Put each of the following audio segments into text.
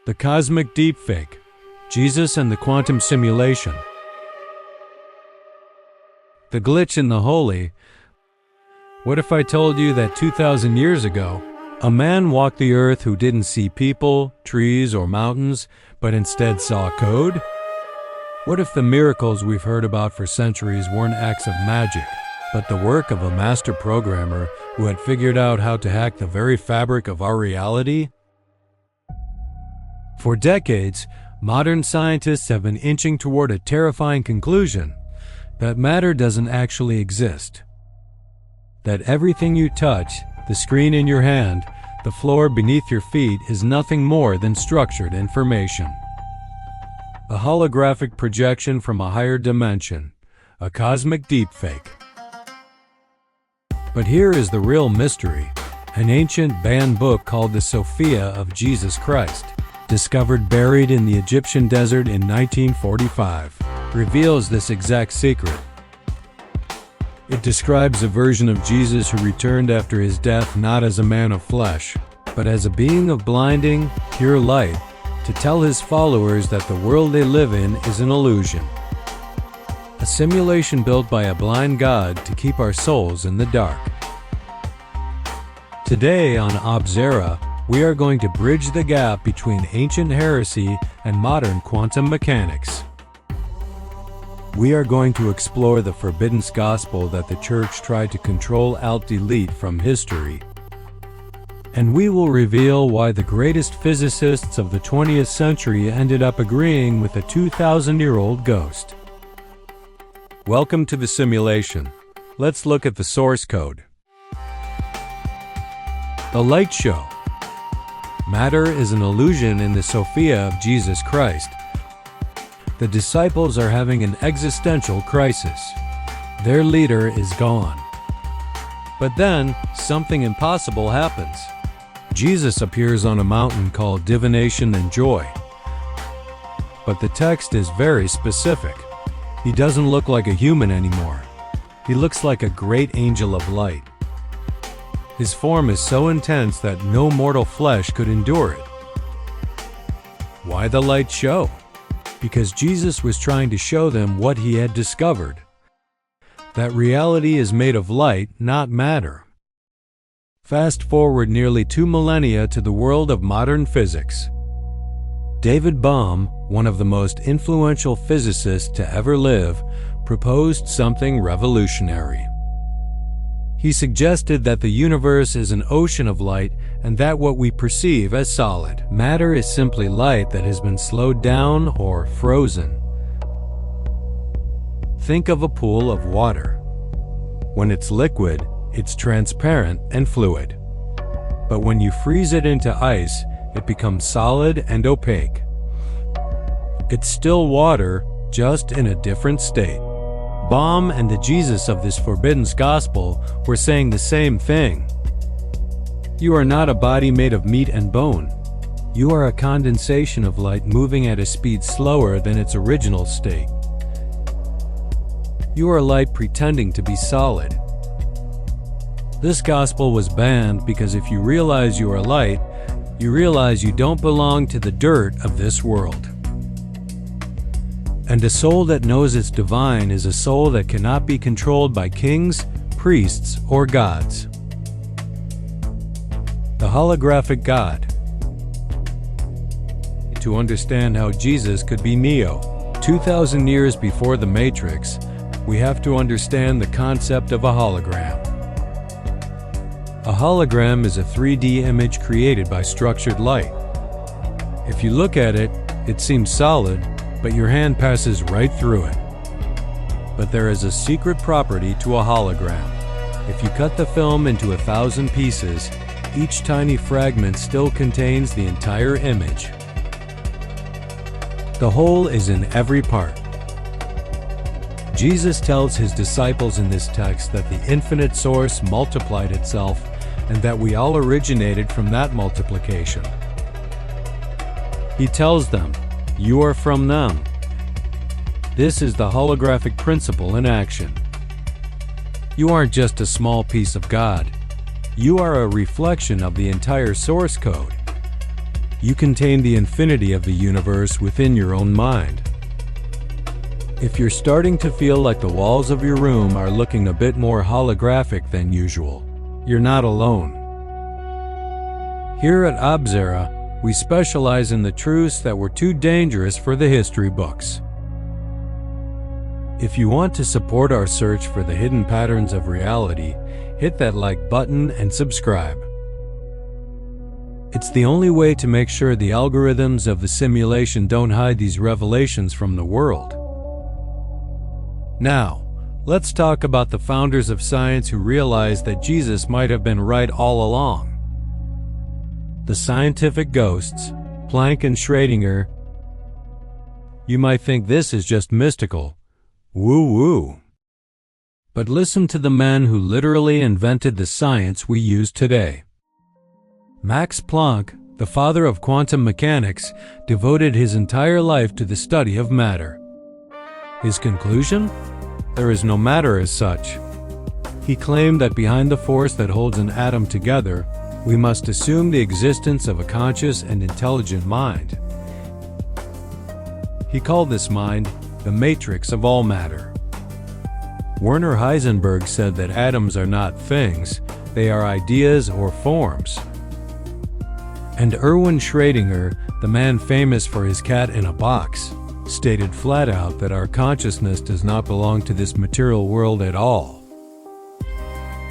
The cosmic deepfake, Jesus and the quantum simulation. The glitch in the holy. What if I told you that 2,000 years ago, a man walked the earth who didn't see people, trees, or mountains, but instead saw code? What if the miracles we've heard about for centuries weren't acts of magic, but the work of a master programmer who had figured out how to hack the very fabric of our reality? For decades, modern scientists have been inching toward a terrifying conclusion: that matter doesn't actually exist. That everything you touch, the screen in your hand, the floor beneath your feet, is nothing more than structured information. A holographic projection from a higher dimension, a cosmic deepfake. But here is the real mystery. An ancient banned book called the Sophia of Jesus Christ, discovered buried in the Egyptian desert in 1945, reveals this exact secret. It describes a version of Jesus who returned after his death not as a man of flesh, but as a being of blinding, pure light, to tell his followers that the world they live in is an illusion. A simulation built by a blind God to keep our souls in the dark. Today on Obzera, we are going to bridge the gap between ancient heresy and modern quantum mechanics. We are going to explore the forbidden gospel that the church tried to control-alt-delete from history. And we will reveal why the greatest physicists of the 20th century ended up agreeing with a 2,000-year-old ghost. Welcome to the simulation. Let's look at the source code. The Light Show. Matter is an illusion in the Sophia of Jesus Christ. The disciples are having an existential crisis. Their leader is gone. But then, something impossible happens. Jesus appears on a mountain called Divination and Joy. But the text is very specific. He doesn't look like a human anymore. He looks like a great angel of light. His form is so intense that no mortal flesh could endure it. Why the light show? Because Jesus was trying to show them what he had discovered: that reality is made of light, not matter. Fast forward nearly 2 millennia to the world of modern physics. David Bohm, one of the most influential physicists to ever live, proposed something revolutionary. He suggested that the universe is an ocean of light and that what we perceive as solid matter is simply light that has been slowed down or frozen. Think of a pool of water. When it's liquid, it's transparent and fluid. But when you freeze it into ice, it becomes solid and opaque. It's still water, just in a different state. Bohm and the Jesus of this forbidden gospel were saying the same thing. You are not a body made of meat and bone. You are a condensation of light moving at a speed slower than its original state. You are light pretending to be solid. This gospel was banned because if you realize you are light, you realize you don't belong to the dirt of this world. And a soul that knows it's divine is a soul that cannot be controlled by kings, priests, or gods. The holographic God. To understand how Jesus could be Neo, 2,000 years before the Matrix, we have to understand the concept of a hologram. A hologram is a 3D image created by structured light. If you look at it, it seems solid, but your hand passes right through it. But there is a secret property to a hologram. If you cut the film into 1,000 pieces, each tiny fragment still contains the entire image. The whole is in every part. Jesus tells his disciples in this text that the infinite source multiplied itself and that we all originated from that multiplication. He tells them, "You are from them." This is the holographic principle in action. You aren't just a small piece of God. You are a reflection of the entire source code. You contain the infinity of the universe within your own mind. If you're starting to feel like the walls of your room are looking a bit more holographic than usual, you're not alone. Here at Obzera, we specialize in the truths that were too dangerous for the history books. If you want to support our search for the hidden patterns of reality, hit that like button and subscribe. It's the only way to make sure the algorithms of the simulation don't hide these revelations from the world. Now, let's talk about the founders of science who realized that Jesus might have been right all along. The scientific ghosts, Planck and Schrödinger. You might think this is just mystical. Woo-woo. But listen to the men who literally invented the science we use today. Max Planck, the father of quantum mechanics, devoted his entire life to the study of matter. His conclusion? There is no matter as such. He claimed that behind the force that holds an atom together, we must assume the existence of a conscious and intelligent mind. He called this mind the matrix of all matter. Werner Heisenberg said that atoms are not things, they are ideas or forms. And Erwin Schrödinger, the man famous for his cat in a box, stated flat out that our consciousness does not belong to this material world at all.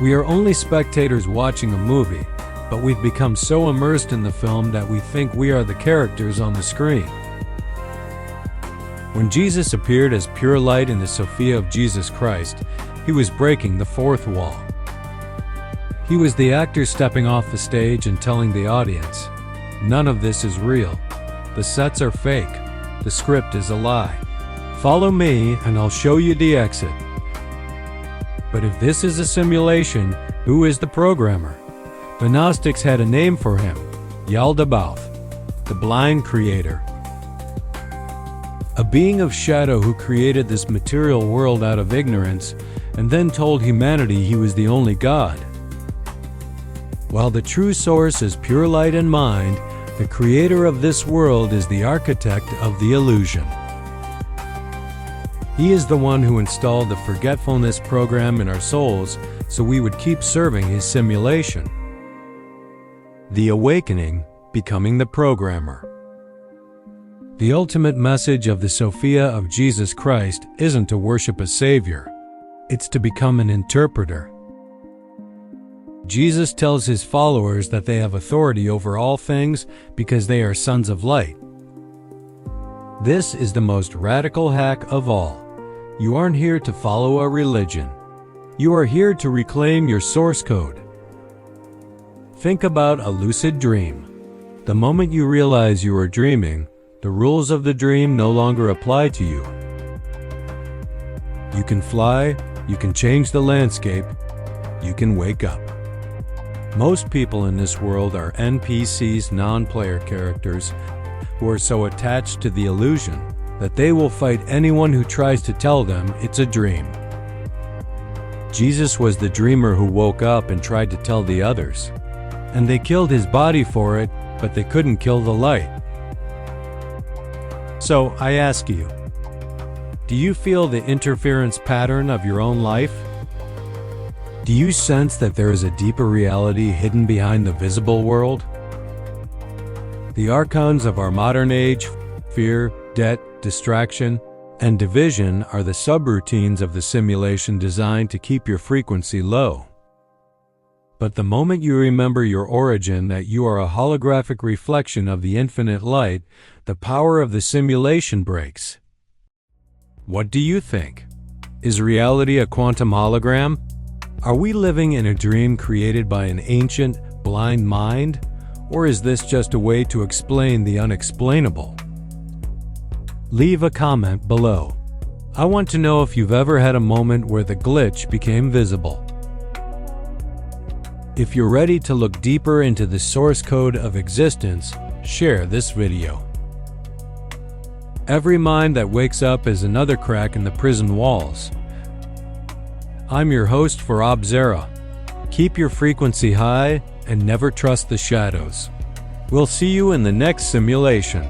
We are only spectators watching a movie, but we've become so immersed in the film that we think we are the characters on the screen. When Jesus appeared as pure light in the Sophia of Jesus Christ, he was breaking the fourth wall. He was the actor stepping off the stage and telling the audience, "None of this is real. The sets are fake. The script is a lie. Follow me and I'll show you the exit." But if this is a simulation, who is the programmer? The Gnostics had a name for him, Yaldabaoth, the blind creator. A being of shadow who created this material world out of ignorance and then told humanity he was the only God. While the true source is pure light and mind, the creator of this world is the architect of the illusion. He is the one who installed the forgetfulness program in our souls so we would keep serving his simulation. The awakening, becoming the programmer. The ultimate message of the Sophia of Jesus Christ isn't to worship a savior. It's to become an interpreter. Jesus tells his followers that they have authority over all things because they are sons of light. This is the most radical hack of all. You aren't here to follow a religion. You are here to reclaim your source code. Think about a lucid dream. The moment you realize you are dreaming, the rules of the dream no longer apply to you. You can fly, you can change the landscape, you can wake up. Most people in this world are NPCs, non-player characters, who are so attached to the illusion that they will fight anyone who tries to tell them it's a dream. Jesus was the dreamer who woke up and tried to tell the others, and they killed his body for it, but they couldn't kill the light. So I ask you, do you feel the interference pattern of your own life? Do you sense that there is a deeper reality hidden behind the visible world? The archons of our modern age, fear, debt, distraction, and division are the subroutines of the simulation designed to keep your frequency low. But the moment you remember your origin, that you are a holographic reflection of the infinite light, the power of the simulation breaks. What do you think? Is reality a quantum hologram? Are we living in a dream created by an ancient, blind mind? Or is this just a way to explain the unexplainable? Leave a comment below. I want to know if you've ever had a moment where the glitch became visible. If you're ready to look deeper into the source code of existence, share this video. Every mind that wakes up is another crack in the prison walls. I'm your host for Obzera. Keep your frequency high and never trust the shadows. We'll see you in the next simulation.